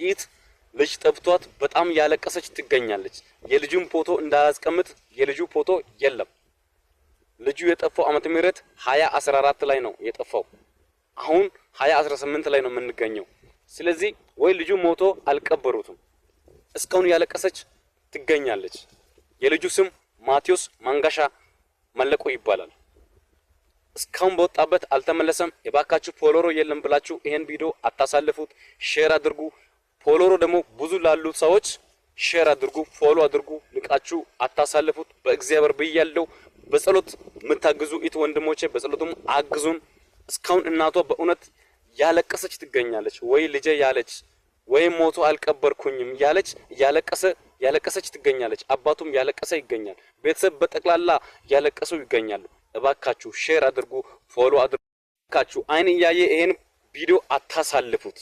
ኢት ልጅ ጠብቷት በጣም ያለቀሰች ትገኛለች። የልጁን ፎቶ እንዳያስቀምጥ የልጁ ፎቶ የለም። ልጁ የጠፋው ዓመተ ምህረት 2014 ላይ ነው የጠፋው። አሁን 2018 ላይ ነው የምንገኘው። ስለዚህ ወይ ልጁ ሞቶ አልቀበሩትም። እስካሁን ያለቀሰች ትገኛለች። የልጁ ስም ማቴዎስ ማንጋሻ መለቆ ይባላል። እስካሁን በወጣበት አልተመለሰም። የባካችሁ ፎሎሮ የለም ብላችሁ ይሄን ቪዲዮ አታሳልፉት፣ ሼር አድርጉ። ፎሎሮ ደግሞ ብዙ ላሉ ሰዎች ሼር አድርጉ፣ ፎሎ አድርጉ። ንቃችሁ አታሳልፉት። በእግዚአብሔር ብያለሁ። በጸሎት የምታግዙ ኢት ወንድሞቼ በጸሎቱም አግዙን። እስካሁን እናቷ በእውነት ያለቀሰች ትገኛለች። ወይ ልጄ ያለች ወይ ሞቶ አልቀበርኩኝም ያለች ያለቀሰች ትገኛለች። አባቱም ያለቀሰ ይገኛል። ቤተሰብ በጠቅላላ ያለቀሱ ይገኛሉ። እባካችሁ ሼር አድርጉ፣ ፎሎ አድርጉ። እባካችሁ አይን እያየ ይሄን ቪዲዮ አታሳልፉት።